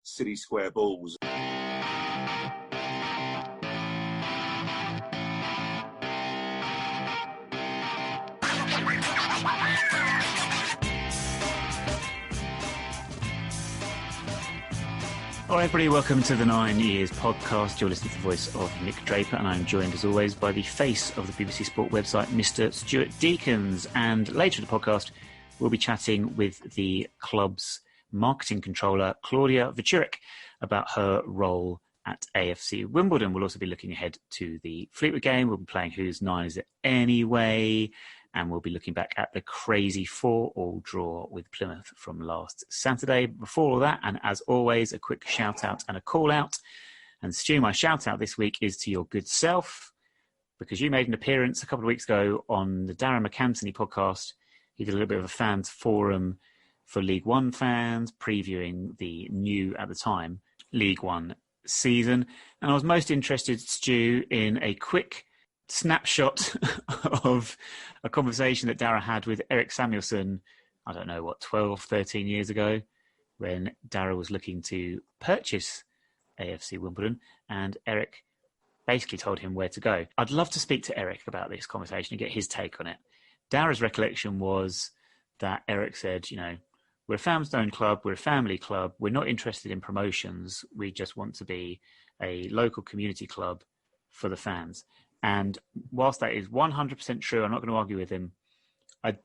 silly square balls. Hi everybody, welcome to the 9 Years podcast. You're listening to the voice of Nick Draper, and I'm joined as always by the face of the BBC Sport website, Mr. Stuart Deakins. And later in the podcast, we'll be chatting with the club's marketing controller, Klaudia Wieczorek, about her role at AFC Wimbledon. We'll also be looking ahead to the Fleetwood game. We'll be playing Whose Nine Is It Anyway? And we'll be looking back at the crazy 4-4 draw with Plymouth from last Saturday. Before all that, and as always, a quick shout-out and a call-out. And Stu, my shout-out this week is to your good self, because you made an appearance a couple of weeks ago on the Darryl McKenzie podcast. He did a little bit of a fans forum for League One fans, previewing the new, at the time, League One season. And I was most interested, Stu, in a quick snapshot of a conversation that Darryl had with Eric Samuelson, 12, 13 years ago, when Darryl was looking to purchase AFC Wimbledon, and Eric basically told him where to go. I'd love to speak to Eric about this conversation and get his take on it. Darryl's recollection was that Eric said, we're a fans-owned club, we're a family club, we're not interested in promotions, we just want to be a local community club for the fans. And whilst that is 100% true, I'm not going to argue with him. I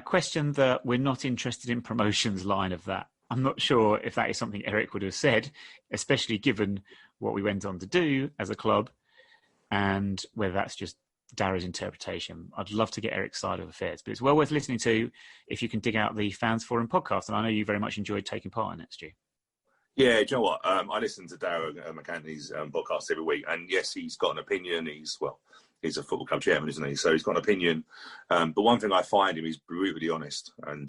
question the "we're not interested in promotions" line of that. I'm not sure if that is something Eric would have said, especially given what we went on to do as a club, and whether that's just Darryl's interpretation. I'd love to get Eric's side of affairs, but it's well worth listening to if you can dig out the Fans Forum podcast. And I know you very much enjoyed taking part in it, Stu. Yeah, do you know what? I listen to Darryl McKenzie's podcast every week, and yes, he's got an opinion. He's a football club chairman, isn't he? So he's got an opinion. But one thing I find him, he's brutally honest. And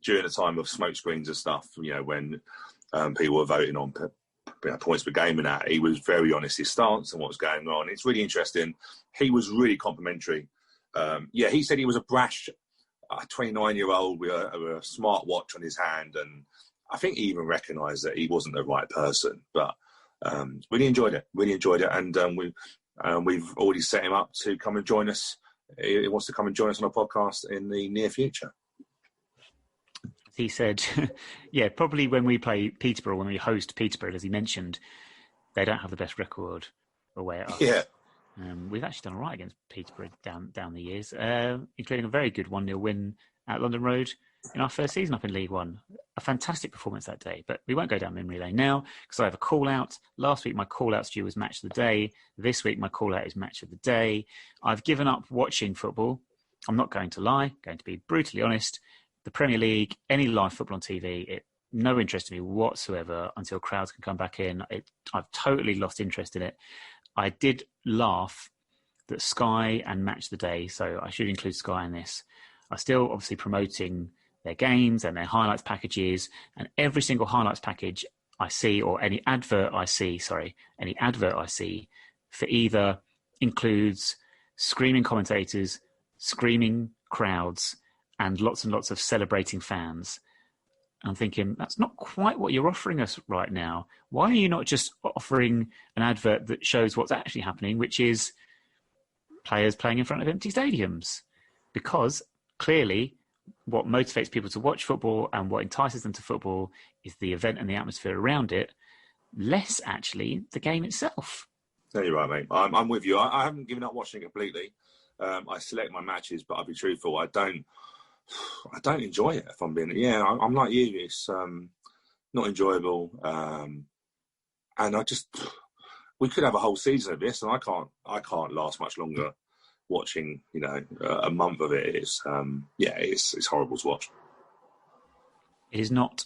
during the time of smoke screens and stuff, when people were voting on points per game and that, he was very honest, his stance and what was going on. It's really interesting. He was really complimentary. He said he was a brash 29-year-old with a smart watch on his hand, and I think he even recognised that he wasn't the right person, but really enjoyed it. And we've already set him up to come and join us. He wants to come and join us on a podcast in the near future. He said, probably when we play Peterborough, when we host Peterborough, as he mentioned, they don't have the best record away at us. Yeah. We've actually done all right against Peterborough down the years, including a very good 1-0 win at London Road in our first season up in League One. A fantastic performance that day, but we won't go down memory lane now because I have a call-out. Last week, my call-out, Stu, was Match of the Day. This week, my call-out is Match of the Day. I've given up watching football. I'm not going to lie, going to be brutally honest. The Premier League, any live football on TV, no interest in me whatsoever until crowds can come back in. I've totally lost interest in it. I did laugh that Sky and Match of the Day, so I should include Sky in this, are still obviously promoting their games and their highlights packages, and every single highlights package I see, or any advert I see for either includes screaming commentators, screaming crowds, and lots of celebrating fans. I'm thinking, that's not quite what you're offering us right now. Why are you not just offering an advert that shows what's actually happening, which is players playing in front of empty stadiums? Because clearly what motivates people to watch football and what entices them to football is the event and the atmosphere around it, less actually the game itself. No, you're right, mate. I'm with you. I haven't given up watching it completely. I select my matches, but I'll be truthful, I don't enjoy it, if I'm being... Yeah, I'm like you. It's not enjoyable. And we could have a whole season of this, and I can't last much longer watching, a month of it. It's horrible to watch. It is not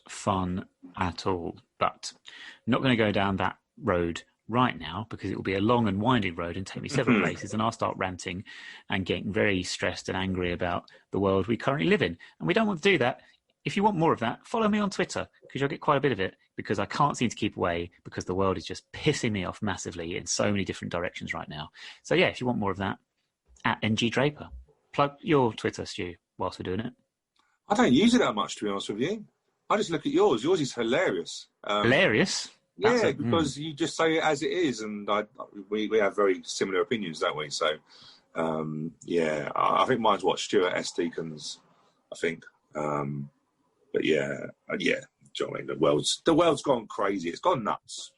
fun at all, but I'm not going to go down that road right now because it will be a long and winding road and take me several places, and I'll start ranting and getting very stressed and angry about the world we currently live in. And we don't want to do that. If you want more of that, follow me on Twitter because you'll get quite a bit of it, because I can't seem to keep away because the world is just pissing me off massively in so many different directions right now. So yeah, if you want more of that, at NG Draper. Plug your Twitter, Stu, whilst we're doing it. I don't use it that much, to be honest with you. I just look at yours. Yours is hilarious. Hilarious? Yeah, because you just say it as it is, and we have very similar opinions, don't we? So, I think mine's what Stuart S. Deacons, I think. But yeah. Do you know what I mean? The world's gone crazy. It's gone nuts.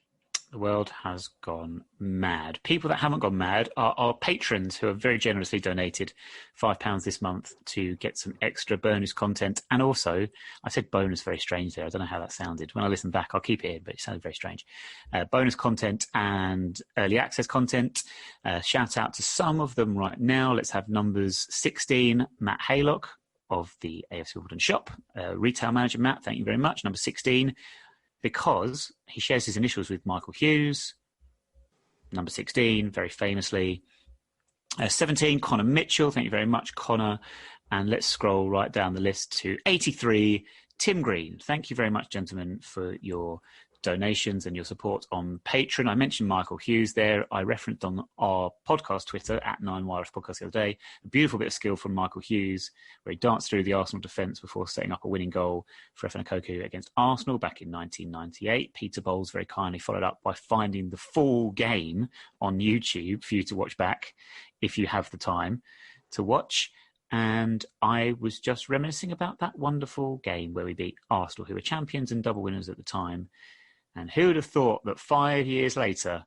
The world has gone mad. People that haven't gone mad are our patrons who have very generously donated £5 this month to get some extra bonus content. And also, I said bonus very strange there. I don't know how that sounded. When I listen back, I'll keep it in, but it sounded very strange. Bonus content and early access content. Shout out to some of them right now. Let's have numbers 16, Matt Haylock of the AFC Wimbledon shop. Retail manager, Matt, thank you very much. Number 16. Because he shares his initials with Michael Hughes, number 16, very famously. 17, Connor Mitchell. Thank you very much, Connor. And let's scroll right down the list to 83, Tim Green. Thank you very much, gentlemen, for your donations and your support on Patreon. I mentioned Michael Hughes there. I referenced on our podcast Twitter at 9YRF Podcast the other day, a beautiful bit of skill from Michael Hughes where he danced through the Arsenal defence before setting up a winning goal for Efenakoku against Arsenal back in 1998. Peter Bowles very kindly followed up by finding the full game on YouTube for you to watch back if you have the time to watch. And I was just reminiscing about that wonderful game where we beat Arsenal, who were champions and double winners at the time. And who would have thought that 5 years later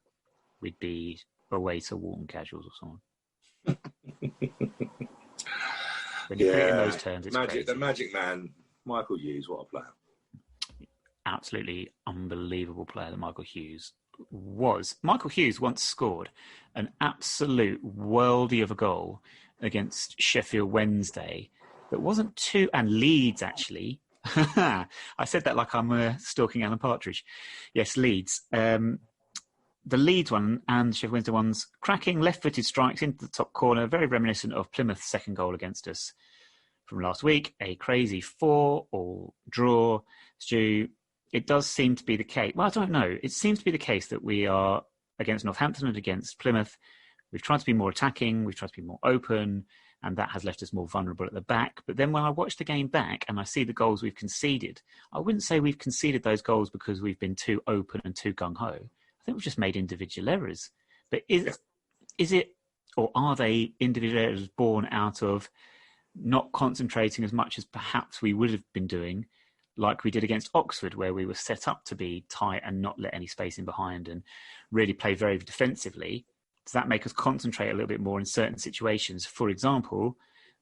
we'd be away to Walton Casuals or someone? When you put it in those terms, it's crazy. The magic man, Michael Hughes, what a player. Absolutely unbelievable player that Michael Hughes was. Michael Hughes once scored an absolute worldie of a goal against Sheffield Wednesday that wasn't too... and Leeds, actually... I said that like I'm stalking Alan Partridge. Yes, Leeds. The Leeds one and Sheffield Wednesday one's cracking left-footed strikes into the top corner, very reminiscent of Plymouth's second goal against us from last week. A crazy 4-all draw. Stu, it does seem to be the case. Well, I don't know. It seems to be the case that we are against Northampton and against Plymouth. We've tried to be more attacking. We've tried to be more open. And that has left us more vulnerable at the back. But then when I watch the game back and I see the goals we've conceded, I wouldn't say we've conceded those goals because we've been too open and too gung-ho. I think we've just made individual errors. But is it, or are they individual errors born out of not concentrating as much as perhaps we would have been doing, like we did against Oxford, where we were set up to be tight and not let any space in behind and really play very defensively? Does that make us concentrate a little bit more in certain situations? For example,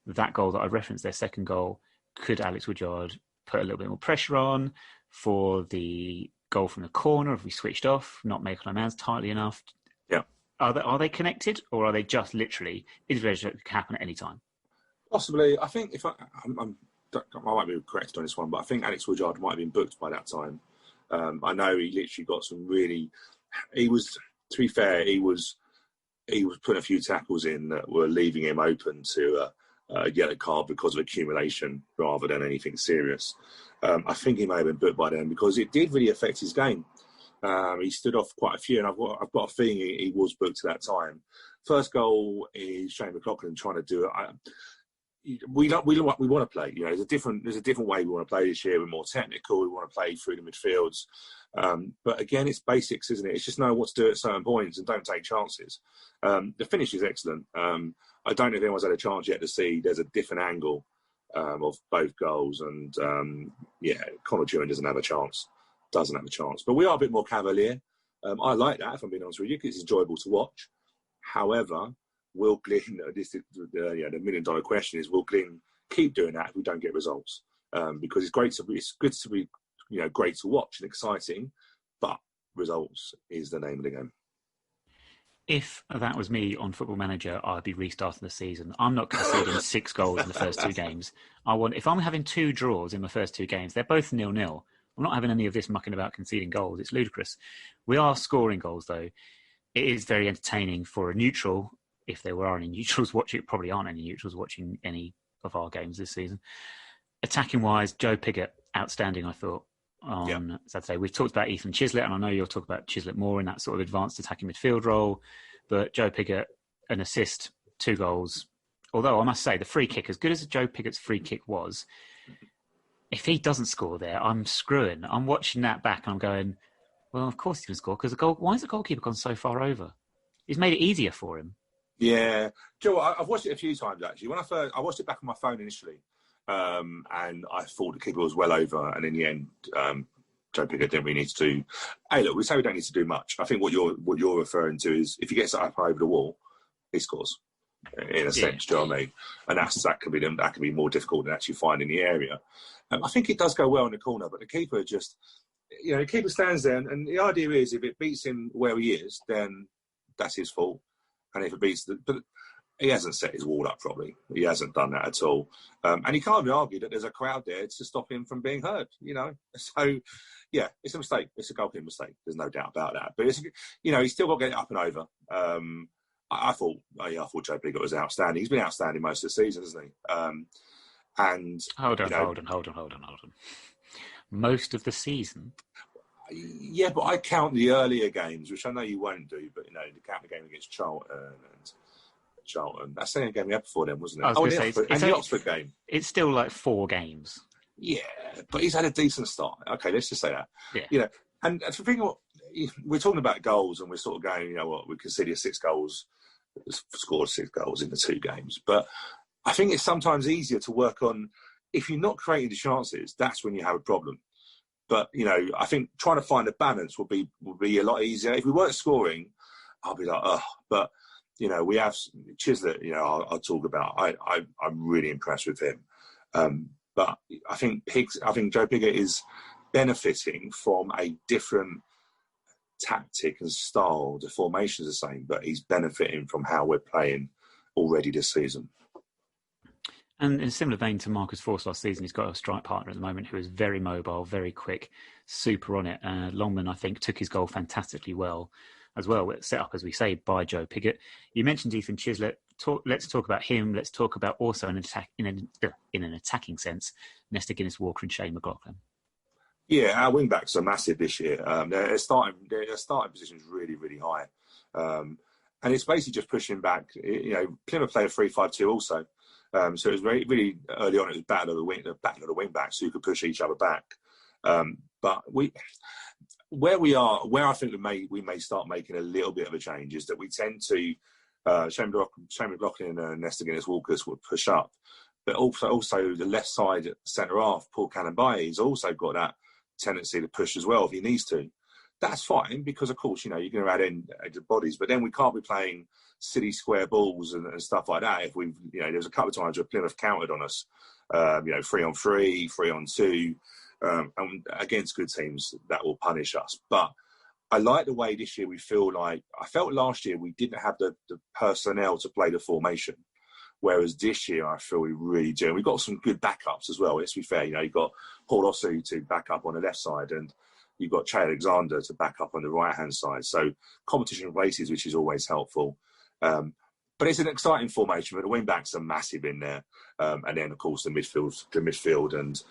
that goal that I referenced, their second goal, could Alex Woodyard put a little bit more pressure on? For the goal from the corner, if we switched off, not making our man's tightly enough? Yeah. Are they connected, or are they just literally individual that can happen at any time? Possibly. I think I might be corrected on this one, but I think Alex Woodyard might have been booked by that time. I know he literally got some really... He was, to be fair, he was putting a few tackles in that were leaving him open to a yellow card because of accumulation rather than anything serious. I think he may have been booked by then because it did really affect his game. He stood off quite a few, and I've got a feeling he was booked at that time. First goal is Shane McLaughlin trying to do it. We want to play. You know, there's a different way we want to play this year. We're more technical. We want to play through the midfields. But again, it's basics, isn't it? It's just know what to do at certain points and don't take chances. The finish is excellent. I don't know if anyone's had a chance yet to see. There's a different angle of both goals, and Connor Dewin doesn't have a chance. But we are a bit more cavalier. I like that, if I'm being honest with you, because it's enjoyable to watch. However, will Glyn, the million-dollar question is, will Glyn keep doing that if we don't get results? Because it's good to be, great to watch and exciting, but results is the name of the game. If that was me on Football Manager, I'd be restarting the season. I'm not conceding 6 goals in the first 2 games. If I'm having 2 draws in the first 2 games, they're both 0-0. I'm not having any of this mucking about conceding goals. It's ludicrous. We are scoring goals, though. It is very entertaining for a neutral. If there were any neutrals watching, probably aren't any neutrals watching any of our games this season. Attacking-wise, Joe Pigott, outstanding, I thought, on Saturday. We've talked about Ethan Chislett, and I know you'll talk about Chislett more in that sort of advanced attacking midfield role. But Joe Pigott, an assist, 2 goals. Although, I must say, the free kick, as good as Joe Pigott's free kick was, if he doesn't score there, I'm screwing. I'm watching that back and I'm going, well, of course he's going to score because why has the goalkeeper gone so far over? He's made it easier for him. Yeah. Do you know what? I've watched it a few times, actually. When I watched it back on my phone initially, and I thought the keeper was well over, and in the end, Joe Pigott didn't really need to do. Hey, look, we say we don't need to do much. I think what you're referring to is if he gets it up over the wall, he scores. In a sense, do you know what I mean? And that can be more difficult than actually finding the area. I think it does go well in the corner, but the keeper just, the keeper stands there, and the idea is if it beats him where he is, then that's his fault. And if it beats but he hasn't set his wall up properly. He hasn't done that at all. And he can't be argued that there's a crowd there to stop him from being heard, So, yeah, it's a mistake. It's a goalkeeping mistake. There's no doubt about that. But, he's still got to get it up and over. I thought Joe Pigott was outstanding. He's been outstanding most of the season, hasn't he? Hold on. Most of the season? Yeah, but I count the earlier games, which I know you won't do, but, the count the game against Charlton. That's the only game we had before then, wasn't it? The Oxford game. It's still like 4 games. Yeah, but he's had a decent start. Okay, let's just say that. Yeah. And the thing, we're talking about goals, and we're sort of going, we consider 6 goals, scored 6 goals in the 2 games. But I think it's sometimes easier to work on, if you're not creating the chances, that's when you have a problem. But, I think trying to find a balance would be a lot easier. If we weren't scoring, I'll be like, oh, but, we have Chislett, I'll talk about. I'm really impressed with him. But I think Joe Pigott is benefiting from a different tactic and style. The formation's the same, but he's benefiting from how we're playing already this season. And in a similar vein to Marcus Forss last season, he's got a strike partner at the moment who is very mobile, very quick, super on it. Longman, I think, took his goal fantastically well as well. Set up, as we say, by Joe Pigott. You mentioned Ethan Chislett. Let's talk about him. Let's talk about also in an attacking sense, Nesta Guinness-Walker and Shane McLaughlin. Yeah, our wing backs are massive this year. Their starting position is really, really high, and it's basically just pushing back. Plymouth play a 3-5-2 also, so it was really early on. It was battle of the wing backs who could push each other back. But where I think we may start making a little bit of a change is that we tend to Shane McLaughlin and Nesta Guinness-Walker would push up, but also the left side centre half, Paul Cannon-Baye, has also got that tendency to push as well if he needs to. That's fine because, of course, you're going to add in the bodies, but then we can't be playing city square balls and stuff like that. If there's a couple of times where Plymouth countered on us, 3-on-3, 3-on-2, and against good teams that will punish us. But I like the way this year we feel like, I felt last year we didn't have the personnel to play the formation. Whereas this year, I feel we really do. And we've got some good backups as well. Let's be fair. You've got Paul Ossu to back up on the left side, and you've got Che Alexander to back up on the right-hand side. So competition of places, which is always helpful. But it's an exciting formation. But the wing-backs are massive in there. And then, of course, the midfield and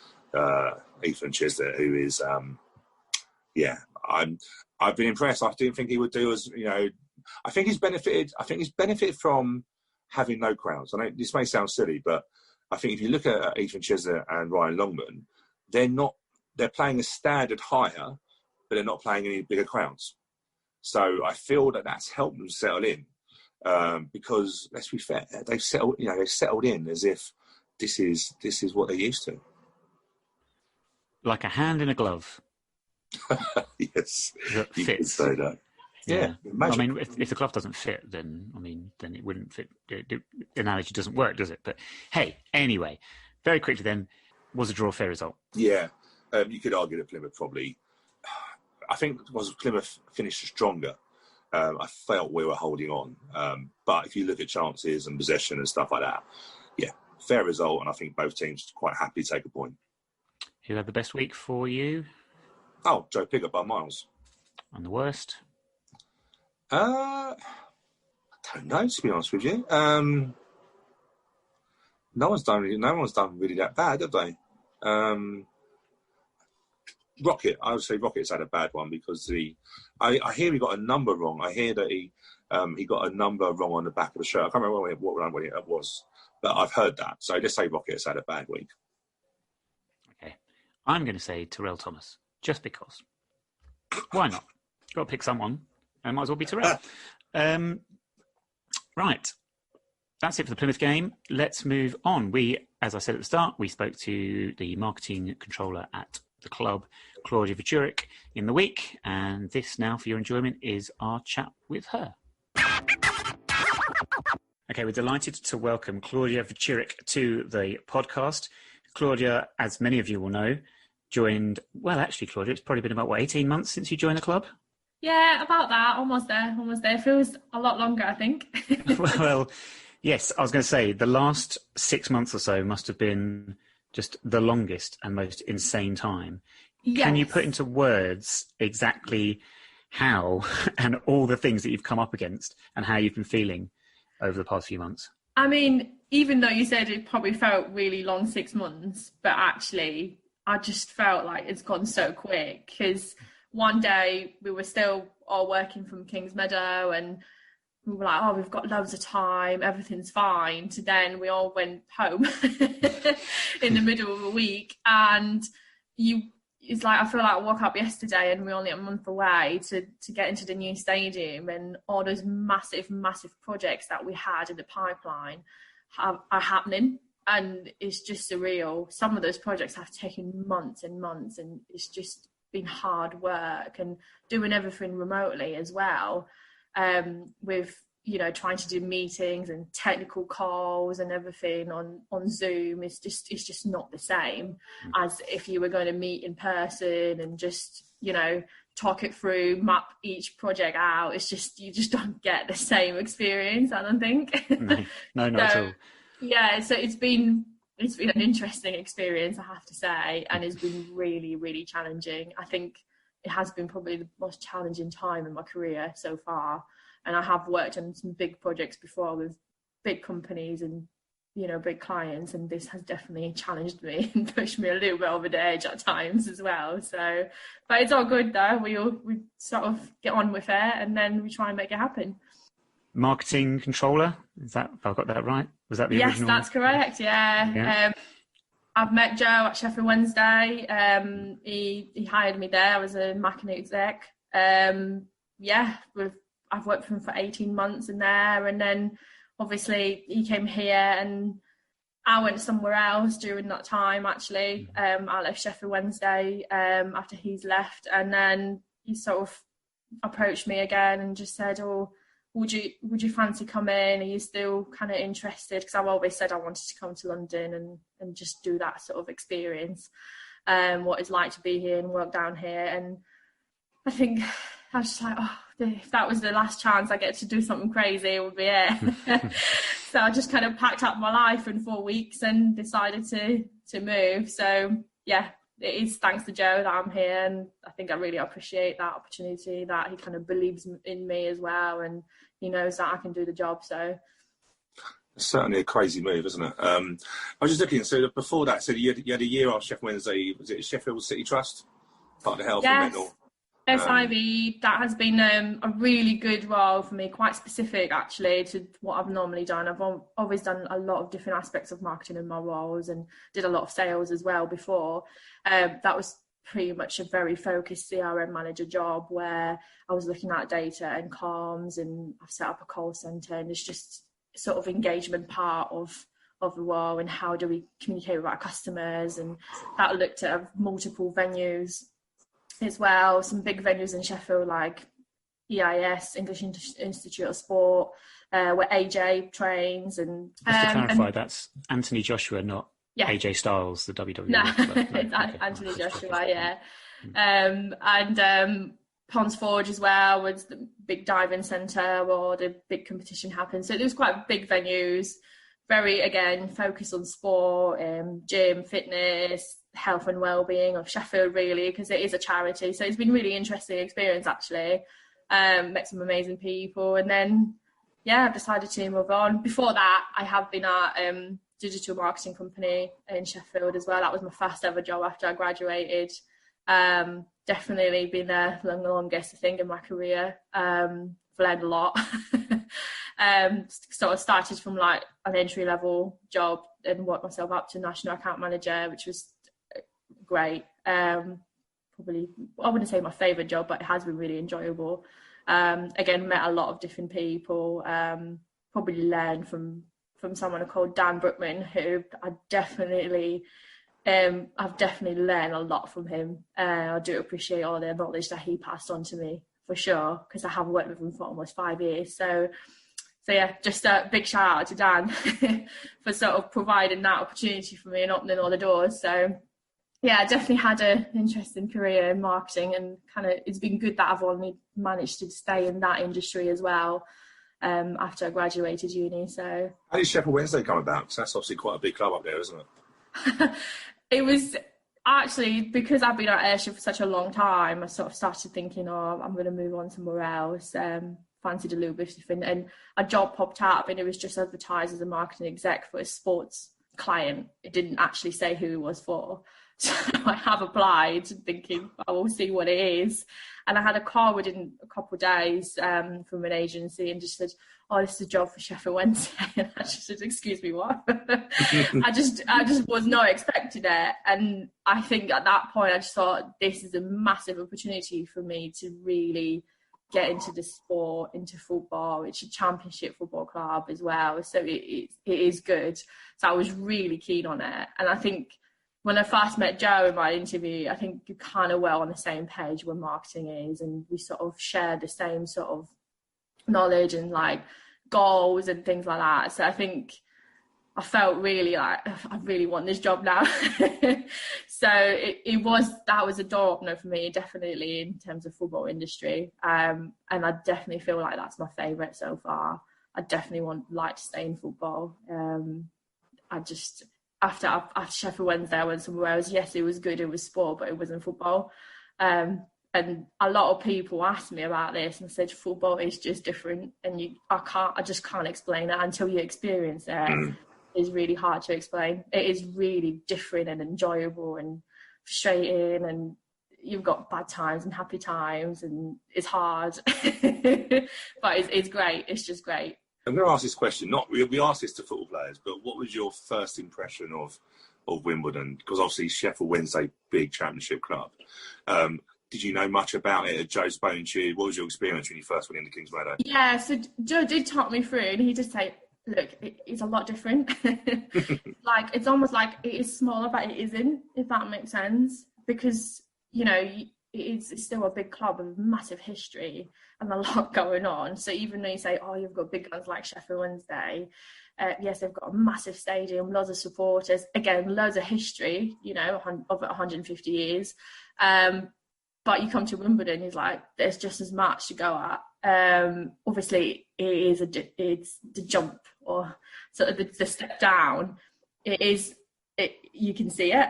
Ethan Chislett, who is, I've been impressed. I didn't think he would do as, I think he's benefited from having no crowds. I know this may sound silly, but I think if you look at Ethan Chislett and Ryan Longman, they're playing a standard higher, but they're not playing any bigger crowds. So I feel that that's helped them settle in, because let's be fair, they've settled in as if this is what they're used to. Like a hand in a glove. Yes, that you fits. could say that. Yeah, I mean, if the glove doesn't fit, then it wouldn't fit. The analogy doesn't work, does it? But hey, anyway, very quickly then, was a draw a fair result? Yeah, you could argue that Plymouth probably. I think was Plymouth finished stronger. I felt we were holding on, but if you look at chances and possession and stuff like that, yeah, fair result, and I think both teams quite happy to take a point. Who had the best week for you? Oh, Joe Pigott by miles. And the worst? I don't know, to be honest with you. No one's done really that bad, have they? Rocket, I would say Rocket's had a bad one because I hear he got a number wrong. I hear that he got a number wrong on the back of the shirt. I can't remember what it was, but I've heard that. So let's say Rocket's had a bad week. Okay. I'm going to say Terrell Thomas, just because. Why not? Got to pick someone, and might as well be Terrell. Right. That's it for the Plymouth game. Let's move on. As I said at the start, we spoke to the marketing controller at the club, Klaudia Wieczorek, in the week. And this now, for your enjoyment, is our chat with her. Okay, we're delighted to welcome Klaudia Wieczorek to the podcast. Klaudia, as many of you will know, joined... Well, actually, Klaudia, it's probably been about, 18 months since you joined the club? Yeah, about that. Almost there. Feels a lot longer, I think. Well, yes, I was going to say, the last 6 months or so must have been just the longest and most insane time. Yes. Can you put into words exactly how and all the things that you've come up against and how you've been feeling over the past few months? I mean, even though you said it probably felt really long, 6 months, but actually I just felt like it's gone so quick, because one day we were still all working from Kings Meadow and we were like, oh, we've got loads of time, everything's fine. To then we all went home in the middle of a week, and it's like, I feel like I woke up yesterday and we're only a month away to get into the new stadium, and all those massive projects that we had in the pipeline are happening, and it's just surreal. Some of those projects have taken months and months, and it's just been hard work, and doing everything remotely as well, with trying to do meetings and technical calls and everything on Zoom. It's just not the same as if you were going to meet in person and just talk it through, map each project out. It's just, you just don't get the same experience, I don't think. No, not at all. Yeah, so it's been an interesting experience, I have to say, and it's been really, really challenging. I think it has been probably the most challenging time in my career so far. And I have worked on some big projects before with big companies and, big clients, and this has definitely challenged me and pushed me a little bit over the edge at times as well. So, but it's all good though. We sort of get on with it, and then we try and make it happen. Marketing controller, if I've got that right? Was that the original? Yes, that's correct. Yeah. I've met Joe at Sheffield Wednesday. He hired me there. I was a marketing exec. I've worked for him for 18 months in there, and then obviously he came here, and I went somewhere else during that time. Actually, I left Sheffield Wednesday after he's left, and then he sort of approached me again and just said, "Oh, would you fancy coming? Are you still kind of interested?" Because I've always said I wanted to come to London and just do that sort of experience, what it's like to be here and work down here. And I think I was just like, oh, if that was the last chance I get to do something crazy, it would be it. So I just kind of packed up my life in 4 weeks and decided to move. So yeah, it is thanks to Joe that I'm here, and I think I really appreciate that opportunity, that he kind of believes in me as well, and he knows that I can do the job. So it's certainly a crazy move, isn't it? I was just looking, so before that, so you had a year off Sheffield Wednesday. Was it Sheffield City Trust, part of the health and mental? SIV, that has been a really good role for me, quite specific actually to what I've normally done. I've always done a lot of different aspects of marketing in my roles, and did a lot of sales as well before. That was pretty much a very focused CRM manager job, where I was looking at data and comms, and I've set up a call centre, and it's just sort of engagement part of the role, and how do we communicate with our customers, and that looked at multiple venues as well, some big venues in Sheffield like EIS, English Institute of Sport, where AJ trains. And just to clarify, that's Anthony Joshua, not AJ Styles, the WWE. No, it's Anthony Joshua, yeah. And Ponds Forge as well was the big diving centre, or the big competition happened. So it was quite big venues, very, again, focused on sport, gym, fitness, health and well-being of Sheffield, really, because it is a charity. So it's been really interesting experience, actually. Met some amazing people, and then I've decided to move on. Before that, I have been at digital marketing company in Sheffield as well. That was my first ever job after I graduated. Definitely been there the longest, I think, in my career. Learned a lot. Sort of started from like an entry level job and worked myself up to national account manager, which was great. Probably, I wouldn't say my favourite job, but it has been really enjoyable. Again, met a lot of different people. Probably learned from someone called Dan Brookman, who I've definitely learned a lot from him. I do appreciate all the knowledge that he passed on to me, for sure, because I have worked with him for almost 5 years. So yeah, just a big shout out to Dan for sort of providing that opportunity for me and opening all the doors. So yeah, I definitely had an interesting career in marketing, and kind of it's been good that I've only managed to stay in that industry as well after I graduated uni. So how did Sheffield Wednesday come about? Because that's obviously quite a big club up there, isn't it? It was actually because I've been at Ayrshire for such a long time, I sort of started thinking, I'm going to move on somewhere else. Fancied a little bit different, and a job popped up, and it was just advertised as a marketing exec for a sports client. It didn't actually say who it was for. So I have applied thinking I will see what it is, and I had a call within a couple of days from an agency, and just said, this is a job for Sheffield Wednesday. And I just said, excuse me, what? I just was not expecting it. And I think at that point I just thought, this is a massive opportunity for me to really get into the sport, into football. It's a championship football club as well, so it is good. So I was really keen on it, and I think when I first met Joe in my interview, I think you're kind of well on the same page where marketing is, and we sort of share the same sort of knowledge and like goals and things like that. So I think I felt really like, I really want this job now. So that was a door opener for me, definitely, in terms of football industry. And I definitely feel like that's my favourite so far. I definitely like to stay in football. After Sheffield Wednesday, I went somewhere else. Yes, it was good, it was sport, but it wasn't football. And a lot of people asked me about this, and said football is just different, and I just can't explain it until you experience it. It's really hard to explain. It is really different and enjoyable and frustrating, and you've got bad times and happy times, and it's hard, but it's great. It's just great. I'm going to ask this question. We asked this to football players, but what was your first impression of Wimbledon? Because obviously Sheffield Wednesday, big championship club. Did you know much about it? Had Joe spoken to you? What was your experience when you first went into Kings Meadow? Yeah, so Joe did talk me through, and he did say, look, it's a lot different. Like, it's almost like it is smaller, but it isn't, if that makes sense. Because, it's still a big club with massive history and a lot going on. So even though you say, you've got big guns like Sheffield Wednesday, yes, they've got a massive stadium, lots of supporters, again, loads of history, of 150 years. But you come to Wimbledon, it's like, there's just as much to go at. Obviously, it's the jump, or sort of the step down. You can see it.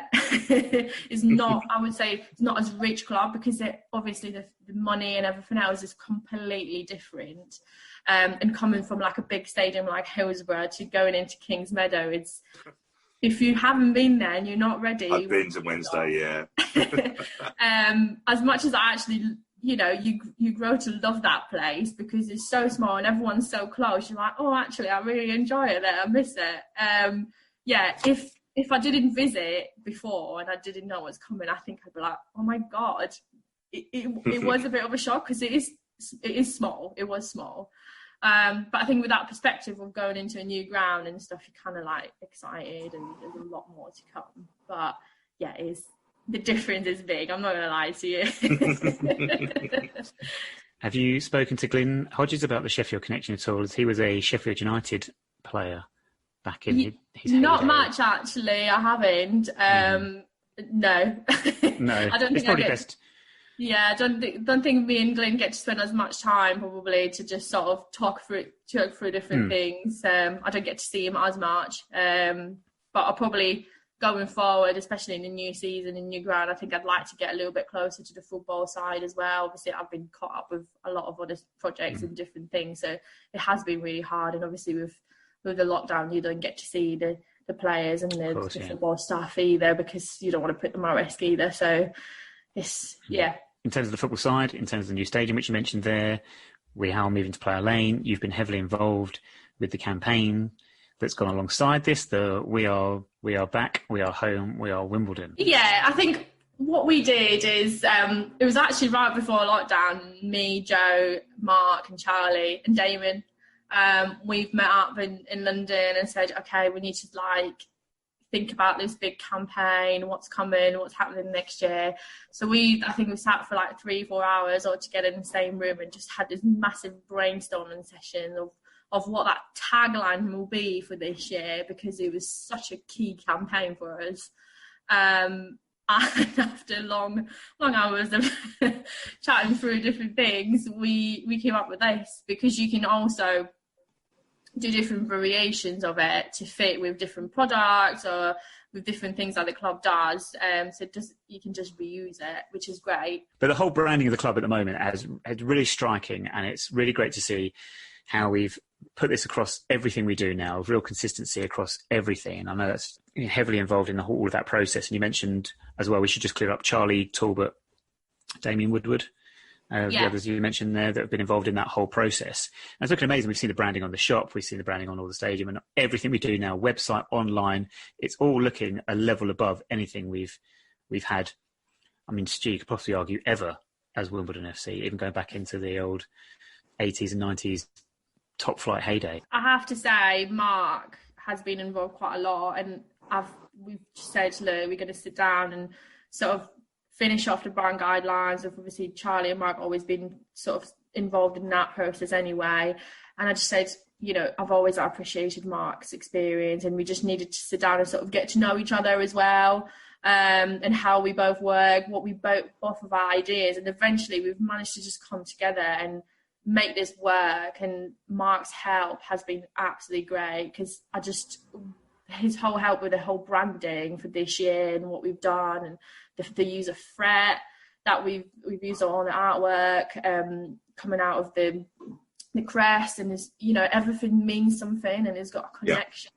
It's not, I would say, it's not as rich club, because obviously the money and everything else is completely different. And coming from like a big stadium like Hillsborough to going into Kings Meadow, if you haven't been there and you're not ready. I've been to Wednesday, yeah. As much as I actually, you grow to love that place because it's so small and everyone's so close. You're like, actually, I really enjoy it there. I miss it. Yeah, if I didn't visit before and I didn't know what's coming, I think I'd be like, oh my God. It was a bit of a shock, because it is small. It was small. But I think with that perspective of going into a new ground and stuff, you're kind of like excited, and there's a lot more to come. But yeah, the difference is big. I'm not going to lie to you. Have you spoken to Glyn Hodges about the Sheffield connection at all? As he was a Sheffield United player back in his heyday. Not much, actually. I haven't. No. No, I don't think it's probably best. Yeah, I don't think me and Glyn get to spend as much time probably to just sort of talk through different things. I don't get to see him as much, but I'll probably, going forward, especially in the new season, in new ground, I think I'd like to get a little bit closer to the football side as well. Obviously, I've been caught up with a lot of other projects and different things, so it has been really hard. And obviously with the lockdown, you don't get to see the players and the football staff either, because you don't want to put them at risk either. So it's, yeah. In terms of the football side, in terms of the new stadium, which you mentioned there, we are moving to Player Lane. You've been heavily involved with the campaign that's gone alongside this. We are back, we are home, we are Wimbledon. Yeah, I think what we did is, it was actually right before lockdown, me, Joe, Mark and Charlie and Damon, we've met up in London and said, okay, we need to think about this big campaign, what's coming, what's happening next year. So I think we sat for 3-4 hours all together in the same room and just had this massive brainstorming session of what that tagline will be for this year, because it was such a key campaign for us. And after long hours of chatting through different things, we came up with this, because you can also do different variations of it to fit with different products or with different things that the club does. So you can just reuse it, which is great. But the whole branding of the club at the moment is really striking, and it's really great to see how we've put this across everything we do now, real consistency across everything. And I know that's heavily involved in all of that process. And you mentioned as well, we should just clear up Charlie Talbot, Damien Woodward, the others you mentioned there that have been involved in that whole process. And it's looking amazing. We've seen the branding on the shop, we've seen the branding on all the stadium, and everything we do now, website, online, it's all looking a level above anything we've had. I mean, Stu, you could possibly argue ever as Wimbledon FC, even going back into the old 80s and 90s top flight heyday. I have to say, Mark has been involved quite a lot, and we've said, look, we're going to sit down and sort of finish off the brand guidelines. Of obviously Charlie and Mark always been sort of involved in that process anyway, and I just said, I've always appreciated Mark's experience, and we just needed to sit down and sort of get to know each other as well, and how we both work, what we both of our ideas, and eventually we've managed to just come together and make this work. And Mark's help has been absolutely great, because his whole help with the whole branding for this year and what we've done, and the use of fret that we've used on the artwork, coming out of the crest, and everything means something and it's got a connection.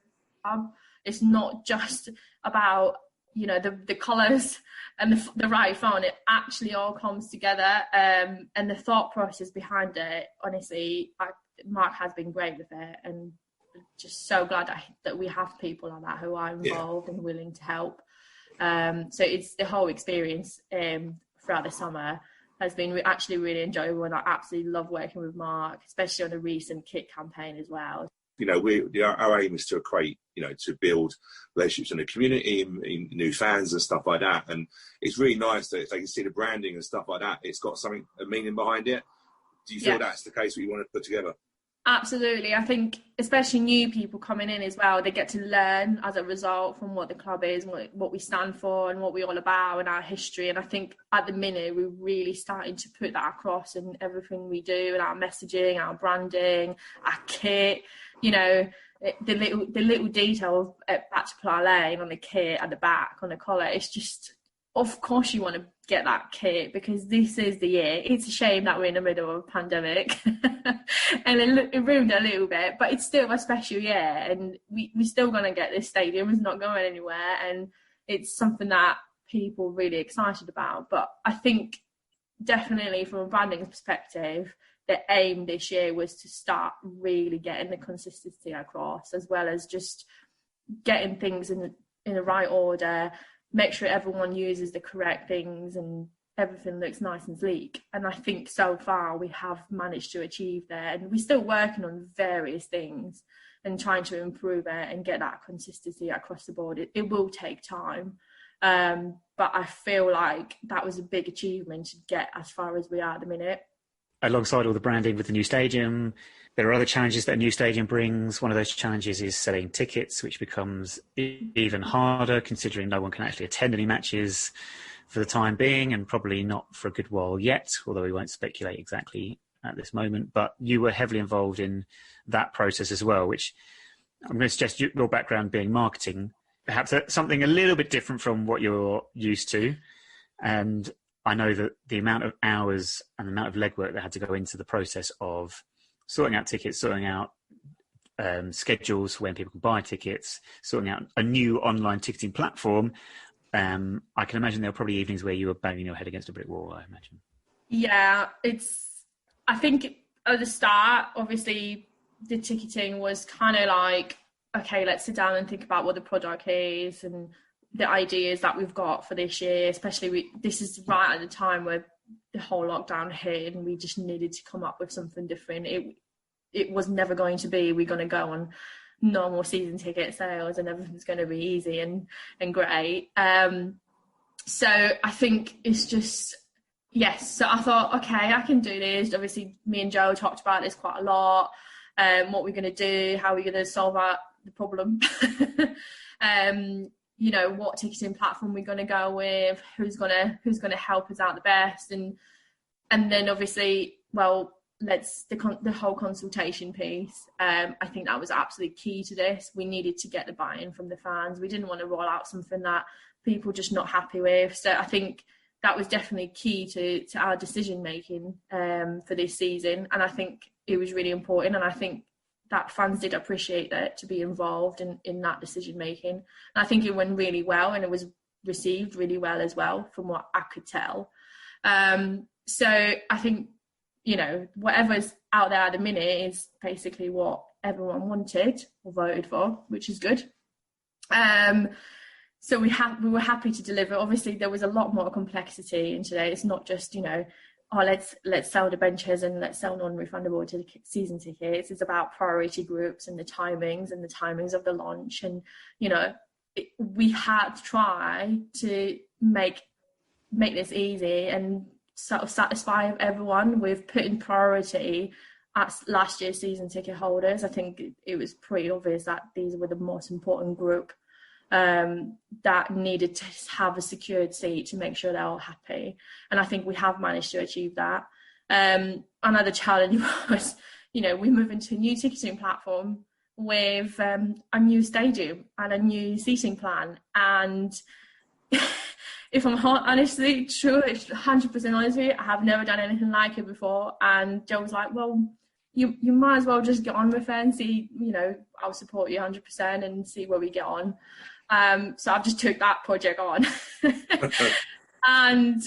It's not just about the colours and the right font. It actually all comes together, and the thought process behind it, honestly, Mark has been great with it, and just so glad that we have people like that who are involved and willing to help. So it's the whole experience throughout the summer has been actually really enjoyable, and I absolutely love working with Mark, especially on the recent kit campaign as well. Our aim is to equate, to build relationships in the community, in new fans and stuff like that. And it's really nice that if they can see the branding and stuff like that, it's got a meaning behind it. Do you feel that's the case, what you want to put together? Absolutely. I think especially new people coming in as well, they get to learn as a result from what the club is, what we stand for and what we're all about and our history. And I think at the minute we're really starting to put that across in everything we do, and our messaging, our branding, our kit, the little detail at Bachelor Lane on the kit at the back, on the collar. It's just, of course you want to get that kit, because this is the year. It's a shame that we're in the middle of a pandemic and it ruined a little bit, but it's still a special year, and we're still going to get this stadium. It's not going anywhere, and it's something that people are really excited about. But I think definitely from a branding perspective, the aim this year was to start really getting the consistency across, as well as just getting things in the right order, make sure everyone uses the correct things and everything looks nice and sleek. And I think so far we have managed to achieve that, and we're still working on various things and trying to improve it and get that consistency across the board. It will take time, but I feel like that was a big achievement to get as far as we are at the minute. Alongside all the branding with the new stadium, there are other challenges that a new stadium brings. One of those challenges is selling tickets, which becomes even harder considering no one can actually attend any matches for the time being, and probably not for a good while yet, although we won't speculate exactly at this moment. But you were heavily involved in that process as well, which I'm going to suggest your background being marketing, perhaps something a little bit different from what you're used to. And I know that the amount of hours and the amount of legwork that had to go into the process of sorting out tickets, sorting out schedules for when people can buy tickets, sorting out a new online ticketing platform. I can imagine there were probably evenings where you were banging your head against a brick wall, I imagine. Yeah, I think at the start, obviously, the ticketing was kind of like, okay, let's sit down and think about what the product is and the ideas that we've got for this year, especially this is right at the time where the whole lockdown hit and we just needed to come up with something different. It was never going to be, we're going to go on normal season ticket sales and everything's going to be easy and great. So I think it's just, yes. So I thought, okay, I can do this. Obviously, me and Joe talked about this quite a lot. What we're going to do, how we're going to solve out the problem. You know, what ticketing platform we're going to go with, who's going to help us out the best, and then obviously, well, the whole consultation piece. I think that was absolutely key to this. We needed to get the buy-in from the fans. We didn't want to roll out something that people just not happy with. So I think that was definitely key to our decision making for this season, and I think it was really important, and I think that fans did appreciate that, to be involved in that decision making. And I think it went really well, and it was received really well as well, from what I could tell. So I think, you know, whatever's out there at the minute is basically what everyone wanted or voted for, which is good. So we were happy to deliver. Obviously, there was a lot more complexity in today. It's not just, you know, oh, let's sell the benches and let's sell non-refundable season tickets. It's about priority groups and the timings of the launch. And, you know, we had to try to make this easy and sort of satisfy everyone with putting priority at last year's season ticket holders. I think it was pretty obvious that these were the most important group that needed to have a secured seat to make sure they're all happy. And I think we have managed to achieve that. Another challenge was, you know, we moved into a new ticketing platform with a new stadium and a new seating plan. And if I'm honestly, true, 100% honest with you, I have never done anything like it before. And Joe was like, well, you might as well just get on with it and see, you know, I'll support you 100% and see where we get on. So I've just took that project on. And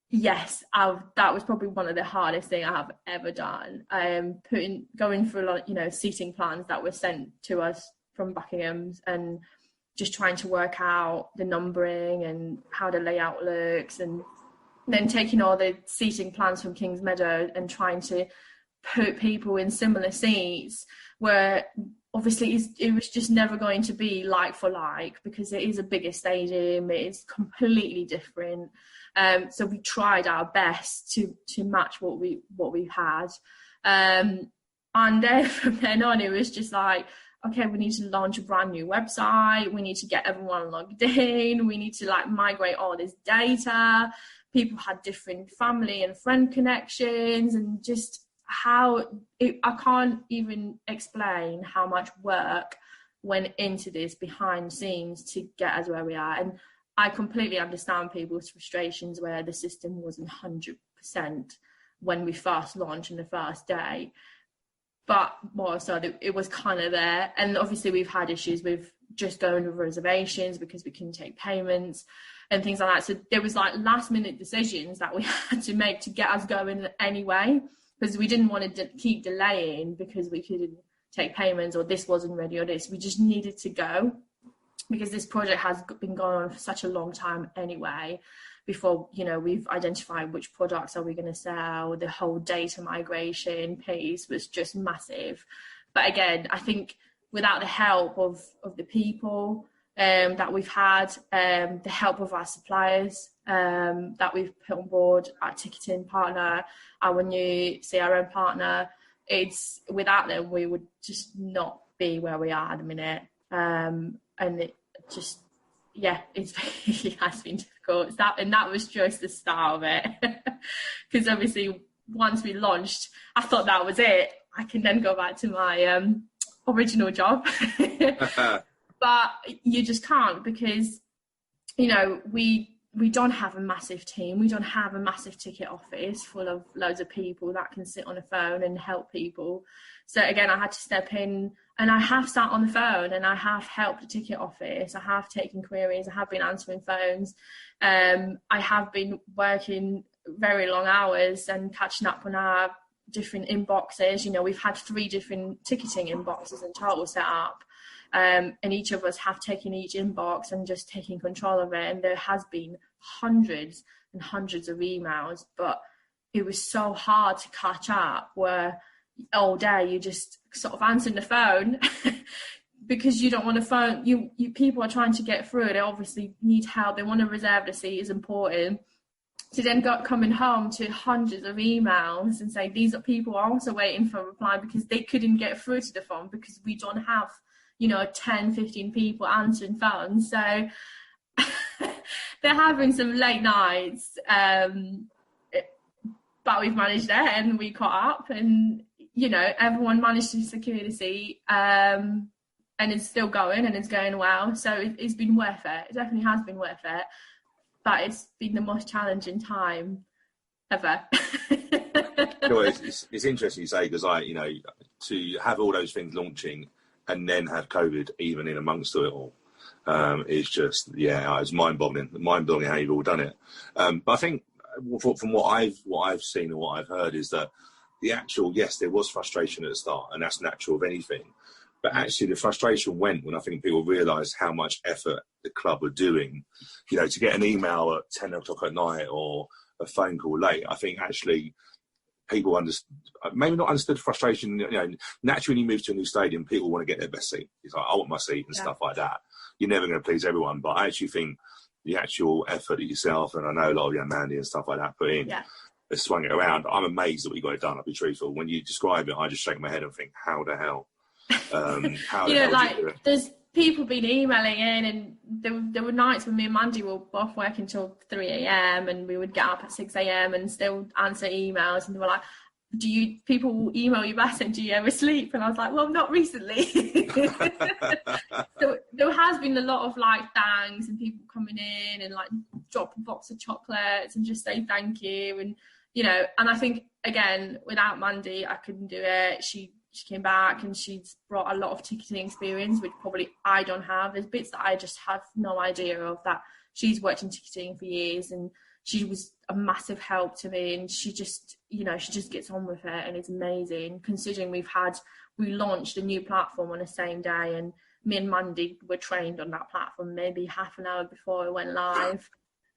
yes, that was probably one of the hardest things I have ever done. Going through a lot, you know, seating plans that were sent to us from Buckingham's and just trying to work out the numbering and how the layout looks, and then taking all the seating plans from Kings Meadow and trying to put people in similar seats where obviously it was just never going to be like for like, because it is a bigger stadium, it is completely different. So we tried our best to match what we had. And then from then on, it was just like, okay, we need to launch a brand new website. We need to get everyone logged in. We need to like migrate all this data. People had different family and friend connections, and just I can't even explain how much work went into this behind the scenes to get us where we are. And I completely understand people's frustrations where the system wasn't 100% when we first launched on the first day. But more so, it was kind of there. And obviously we've had issues with just going with reservations because we couldn't take payments and things like that. So there was like last minute decisions that we had to make to get us going anyway, because we didn't want to keep delaying because we couldn't take payments or this wasn't ready or this. We just needed to go because this project has been going on for such a long time anyway. Before, you know, we've identified which products are we going to sell. The whole data migration piece was just massive. But again, I think without the help of the people that we've had, the help of our suppliers that we've put on board, our ticketing partner, our new CRM partner, it's without them we would just not be where we are at the minute. And it just, yeah, it has been difficult. That was just the start of it. Because obviously once we launched, I thought that was it. I can then go back to my original job. But you just can't, because, you know, we don't have a massive team. We don't have a massive ticket office full of loads of people that can sit on a phone and help people. So again, I had to step in, and I have sat on the phone and I have helped the ticket office. I have taken queries. I have been answering phones. I have been working very long hours and catching up on our different inboxes. You know, we've had 3 different ticketing inboxes in total set up. And each of us have taken each inbox and just taken control of it. And there has been hundreds and hundreds of emails, but it was so hard to catch up, where all day you just sort of answering the phone because you don't want to phone. You people are trying to get through. They obviously need help. They want to reserve the seat is important. So then coming home to hundreds of emails and say these are people are also waiting for a reply because they couldn't get through to the phone because we don't have, 10, 15 people answering phones. So they're having some late nights, but we've managed it and we caught up and, everyone managed to secure the seat, and it's still going and it's going well. So it's been worth it. It definitely has been worth it, but it's been the most challenging time ever. It's interesting you say, because to have all those things launching and then have COVID even in amongst it all, is just, it's mind-boggling how you've all done it. But I think from what I've seen and what I've heard is that the actual, yes, there was frustration at the start, and that's natural of anything. But actually the frustration went when I think people realised how much effort the club were doing, to get an email at 10 o'clock at night or a phone call late. I think actually people maybe not understood frustration. Naturally when you move to a new stadium, people want to get their best seat. It's like, I want my seat and stuff like that. You're never going to please everyone. But I actually think the actual effort that yourself, and I know a lot of young Mandy and stuff like that, put in, has swung it around. I'm amazed that we got it done, I'll be truthful. When you describe it, I just shake my head and think, how the hell? There's people been emailing in, and there were nights when me and Mandy were both working till 3 a.m. and we would get up at 6 a.m. and still answer emails, and they were like, people email you back and do you ever sleep? And I was like, well, not recently. So there has been a lot of thanks and people coming in and drop a box of chocolates and just say thank you. And, and I think, again, without Mandy, I couldn't do it. She came back and she's brought a lot of ticketing experience, which probably I don't have. There's bits that I just have no idea of, that she's worked in ticketing for years, and she was a massive help to me, and she just gets on with it, and it's amazing considering we launched a new platform on the same day, and me and Mandy were trained on that platform maybe half an hour before it went live.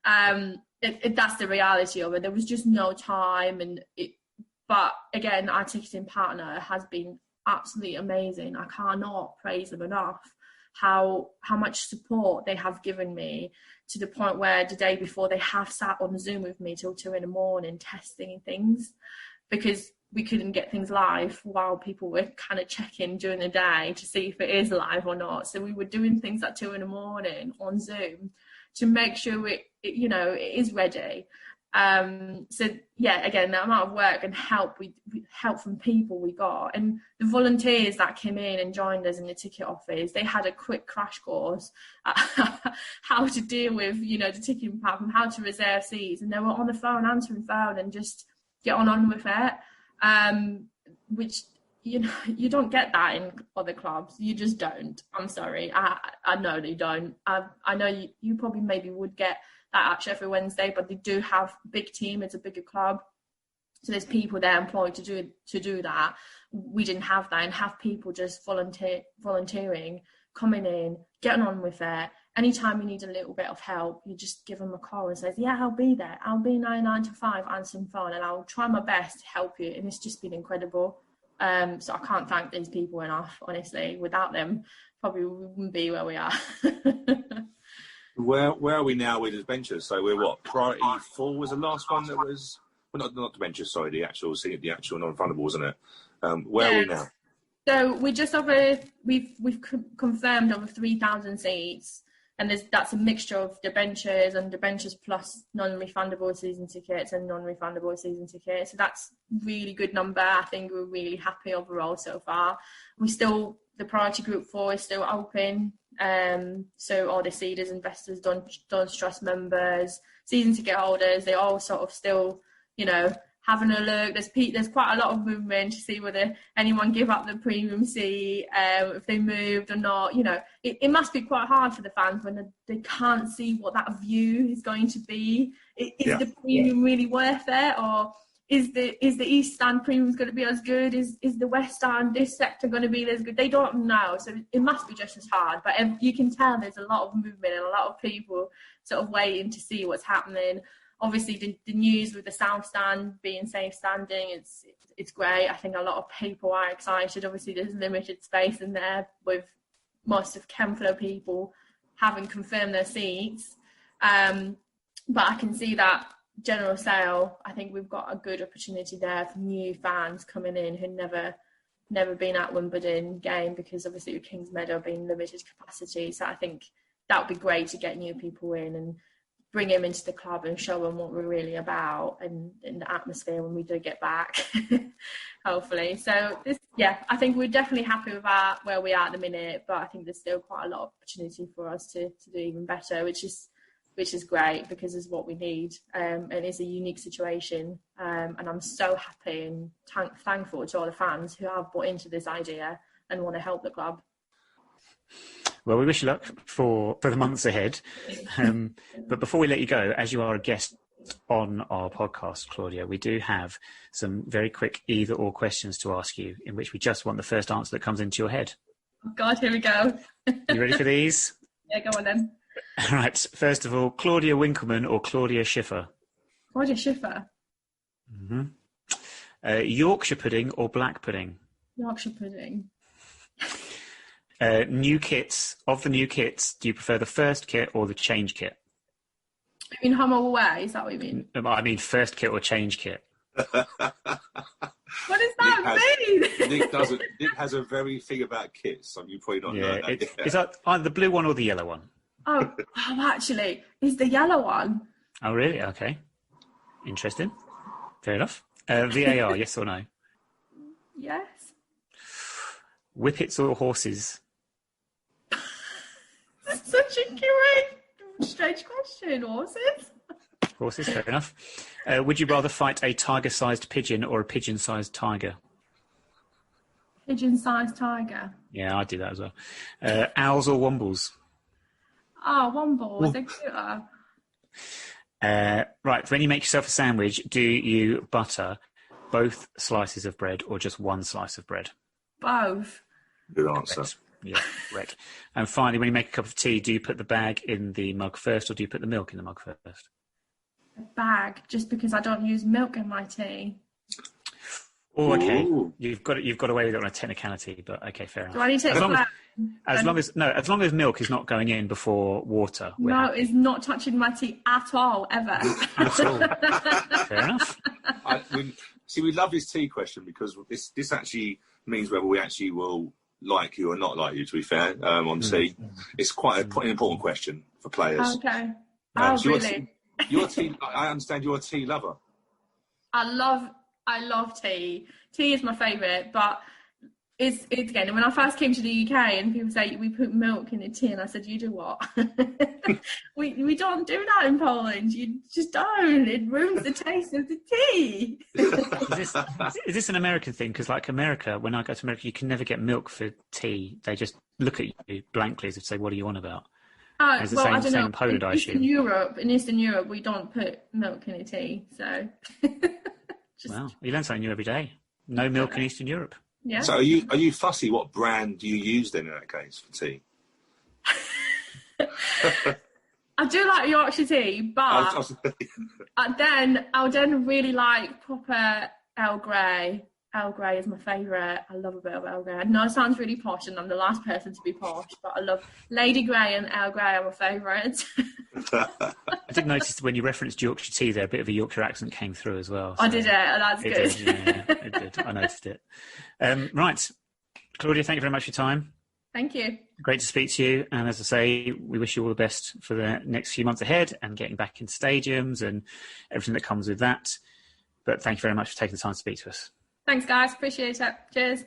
That's the reality of it. There was just no time, but again, our ticketing partner has been absolutely amazing. I cannot praise them enough. How much support they have given me, to the point where the day before they have sat on Zoom with me till 2 a.m. testing things, because we couldn't get things live while people were kind of checking during the day to see if it is live or not. So we were doing things at 2 a.m. on Zoom to make sure it is ready. So again, the amount of work and help from people we got, and the volunteers that came in and joined us in the ticket office, they had a quick crash course how to deal with the ticketing platform, how to reserve seats, and they were on the phone answering phone and just get on with it, which you don't get that in other clubs. You just don't. I'm sorry, I know they don't. I know you probably maybe would get that at Sheffield Wednesday, but they do have a big team. It's a bigger club, so there's people there employed to do that. We didn't have that, and have people just volunteering, coming in, getting on with it. Anytime you need a little bit of help, you just give them a call and say, I'll be there. I'll be 9 to 5 answering phone, and I'll try my best to help you. And it's just been incredible. So I can't thank these people enough, honestly. Without them, probably we wouldn't be where we are. Where are we now with the benches? So we're what? Priority 4 was the last one that was... Well, not the benches, sorry, the actual non-refundable, wasn't it? Where are we now? So we're just we've confirmed over 3,000 seats, and that's a mixture of the benches plus non-refundable season tickets and non-refundable season tickets. So that's really good number. I think we're really happy overall so far. The priority group 4 is still open. So all the seeders, investors, Don't Trust members, season ticket holders, they all sort of still, having a look. There's quite a lot of movement to see whether anyone give up the premium seat, if they moved or not. It must be quite hard for the fans when they can't see what that view is going to be. Is the premium really worth it, or is the East Stand premiums going to be as good? Is the West Stand, this sector, going to be as good? They don't know, so it must be just as hard. But you can tell there's a lot of movement and a lot of people sort of waiting to see what's happening. Obviously, the news with the South Stand being safe standing, it's great. I think a lot of people are excited. Obviously, there's limited space in there with most of Kempfler people having confirmed their seats. But I can see that general sale, I think we've got a good opportunity there for new fans coming in who never been at Wimbledon game, because obviously with Kings Meadow being limited capacity. So I think that would be great to get new people in and bring them into the club and show them what we're really about and in the atmosphere when we do get back, hopefully. So I think we're definitely happy with where we are at the minute, but I think there's still quite a lot of opportunity for us to do even better, which is great, because it's what we need, and it's a unique situation. And I'm so happy and thankful to all the fans who have bought into this idea and want to help the club. Well, we wish you luck for the months ahead. But before we let you go, as you are a guest on our podcast, Klaudia, we do have some very quick either-or questions to ask you, in which we just want the first answer that comes into your head. Oh God, here we go. You ready for these? Yeah, go on then. All right. First of all, Claudia Winkleman or Claudia Schiffer? Claudia Schiffer. Mm-hmm. Yorkshire pudding or black pudding? Yorkshire pudding. New kits. Of the new kits, do you prefer the first kit or the change kit? You mean home or away? Is that what you mean? I mean first kit or change kit. What does that mean? Nick has a very thing about kits. So you probably not know that. Is that either the blue one or the yellow one? Oh, actually, it's the yellow one. Oh, really? Okay. Interesting. Fair enough. VAR, yes or no? Yes. Whippets or horses? That's such a great, strange question. Horses? Horses, fair enough. Would you rather fight a tiger-sized pigeon or a pigeon-sized tiger? Pigeon-sized tiger. Yeah, I'd do that as well. Owls or wombles? Oh, wombles. They're cuter. Right, when you make yourself a sandwich, do you butter both slices of bread or just one slice of bread? Both. Good answer. Correct. Yeah, correct. And finally, when you make a cup of tea, do you put the bag in the mug first or do you put the milk in the mug first? A bag, just because I don't use milk in my tea. Oh, okay. Ooh. You've got away with it on a technicality, but okay, fair enough. Do I need to take the bag? As long as milk is not going in before water. No, it's not touching my tea at all, ever. At all. Fair enough. We love this tea question because this actually means whether we actually will like you or not like you, to be fair, on tea. It's quite an important question for players. Okay. So Really? Your tea, I understand you're a tea lover. I love tea. Tea is my favourite, but it's again, when I first came to the UK and people say we put milk in the tea, and I said, you do what? we don't do that in Poland. You just don't. It ruins the taste of the tea. Is this an American thing? Because like America, when I go to America, you can never get milk for tea. They just look at you blankly as if to say, what are you on about? It's the I don't know. In Poland, I assume. In Eastern Europe, we don't put milk in the tea. So. Well, you learn something new every day. No milk in Eastern Europe. Yeah. So are you fussy? What brand do you use then in that case for tea? I do like Yorkshire tea, but I then really like proper Earl Grey. Earl Grey is my favourite. I love a bit of Earl Grey. I know it sounds really posh, and I'm the last person to be posh, but I love Lady Grey and Earl Grey are my favourites. I did notice when you referenced Yorkshire tea there, a bit of a Yorkshire accent came through as well. So I did it, and that's good. It did. I noticed it. Right. Claudia, thank you very much for your time. Thank you. Great to speak to you. And as I say, we wish you all the best for the next few months ahead and getting back in stadiums and everything that comes with that. But thank you very much for taking the time to speak to us. Thanks, guys. Appreciate it. Cheers.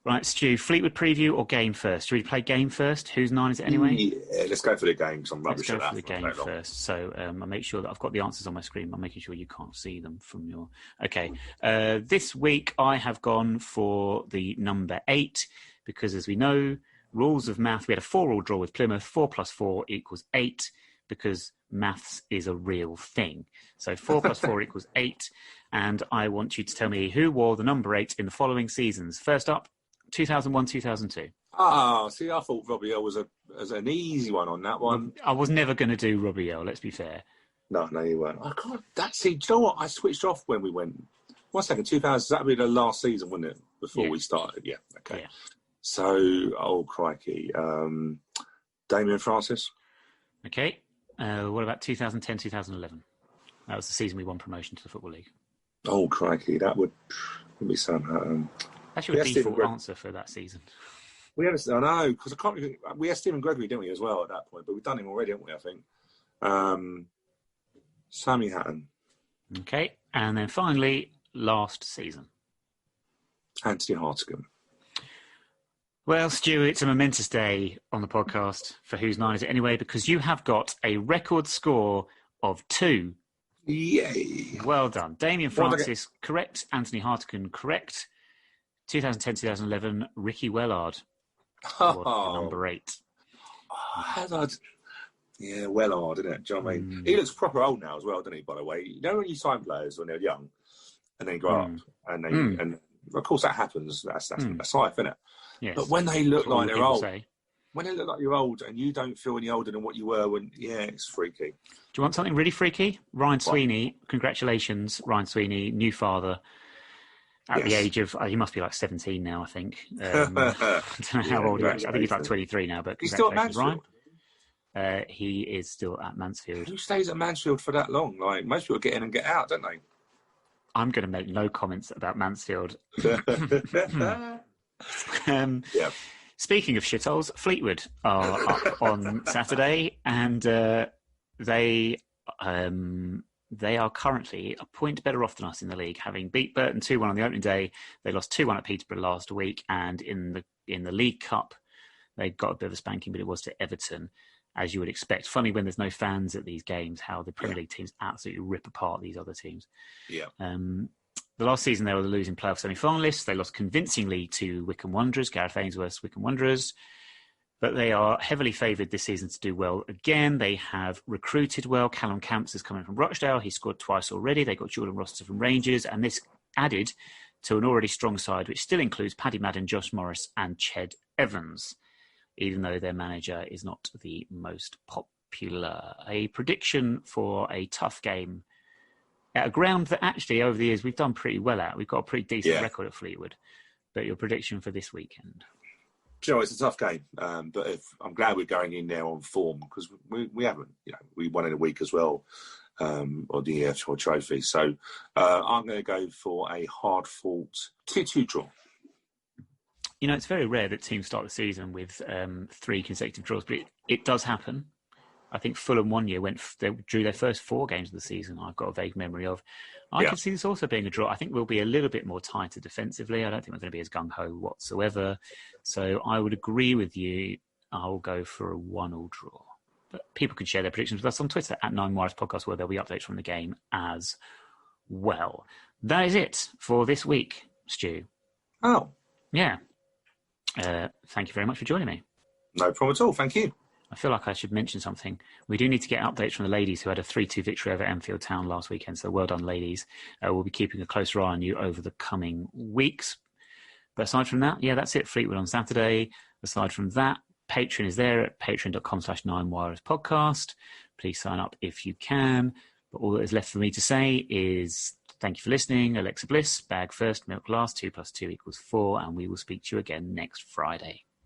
Right, Stu, Fleetwood preview or game first? Should we play game first? Whose nine is it anyway? Yeah, let's go for the game because I'm rubbish at that. Let's go for the game first. So I'll make sure that I've got the answers on my screen. I'm making sure you can't see them from your... Okay. This week I have gone for the number 8 because, as we know, rules of math, we had a 4-all draw with Plymouth. 4 + 4 = 8 because maths is a real thing. So 4 plus 4 equals 8. And I want you to tell me who wore the number 8 in the following seasons. First up, 2001, 2002. Ah, see, I thought Robbie Earl was an easy one on that one. I was never going to do Robbie Earl, let's be fair. No, you weren't. I can't. Do you know what? I switched off when we went. 1 second, 2000. That'd be the last season, wouldn't it? Before we started. Yeah. Okay. Yeah. So, oh crikey, Damien Francis. Okay. What about 2010, 2011? That was the season we won promotion to the Football League. Oh crikey, that would be some. That's your default answer for that season. I know, because I can't. We had Stephen Gregory, didn't we, as well at that point? But we've done him already, haven't we? I think. Sammy Hatton. Okay, and then finally, last season. Anthony Hartigan. Well, Stu, it's a momentous day on the podcast for Whose Nine Is It Anyway, because you have got a record score of 2. Yay. Well done. Damien Francis, correct. Anthony Hartigan, correct. 2010, 2011, Ricky Wellard. Number 8. Yeah, Wellard, isn't it? Do you know what I mean? He looks proper old now as well, doesn't he, by the way? You know when you sign players when they're young and then grow up and of course that happens. That's life, isn't it? Yes. But when they look like they're old, when they look like you're old and you don't feel any older than what you were when, it's freaky. Do you want something really freaky? Ryan Sweeney, congratulations, Ryan Sweeney, new father. At the age of, he must be like 17 now, I think. I don't know how old he is. I think he's like 23 now, but he's still at Mansfield. Ryan. He is still at Mansfield. Who stays at Mansfield for that long? Like, most people get in and get out, don't they? I'm going to make no comments about Mansfield. Speaking of shitholes, Fleetwood are up on Saturday, and they are currently a point better off than us in the league, having beat Burton 2-1 on the opening day. They lost 2-1 at Peterborough last week, and in the League Cup, they got a bit of a spanking, but it was to Everton, as you would expect. Funny when there's no fans at these games, how the Premier League teams absolutely rip apart these other teams. Yeah. The last season, they were the losing playoff semi-finalists. They lost convincingly to Wycombe Wanderers, Gareth Ainsworth's Wycombe Wanderers. But they are heavily favoured this season to do well again. They have recruited well. Callum Camps is coming from Rochdale. He scored twice already. They got Jordan Rossiter from Rangers. And this added to an already strong side, which still includes Paddy Madden, Josh Morris and Ched Evans, even though their manager is not the most popular. A prediction for a tough game at a ground that actually over the years we've done pretty well at. We've got a pretty decent record at Fleetwood. But your prediction for this weekend? Do you know, it's a tough game, but I'm glad we're going in there on form because we haven't, we won in a week as well, or the EF trophy. So I'm going to go for a hard-fought 2-2 draw. It's very rare that teams start the season with 3 consecutive draws, but it does happen. I think Fulham one year they drew their first 4 games of the season. I've got a vague memory of. I can see this also being a draw. I think we'll be a little bit more tighter defensively. I don't think we're going to be as gung-ho whatsoever. So I would agree with you. I'll go for a 1-1 draw. But people can share their predictions with us on Twitter at 9wires Podcast, where there'll be updates from the game as well. That is it for this week, Stu. Oh. Yeah. Thank you very much for joining me. No problem at all. Thank you. I feel like I should mention something. We do need to get updates from the ladies who had a 3-2 victory over Enfield Town last weekend. So well done, ladies. We'll be keeping a closer eye on you over the coming weeks. But aside from that, that's it. Fleetwood on Saturday. Aside from that, Patreon is there at patreon.com/9wires podcast. Please sign up if you can. But all that is left for me to say is thank you for listening. Alexa Bliss, bag first, milk last, 2 + 2 = 4. And we will speak to you again next Friday.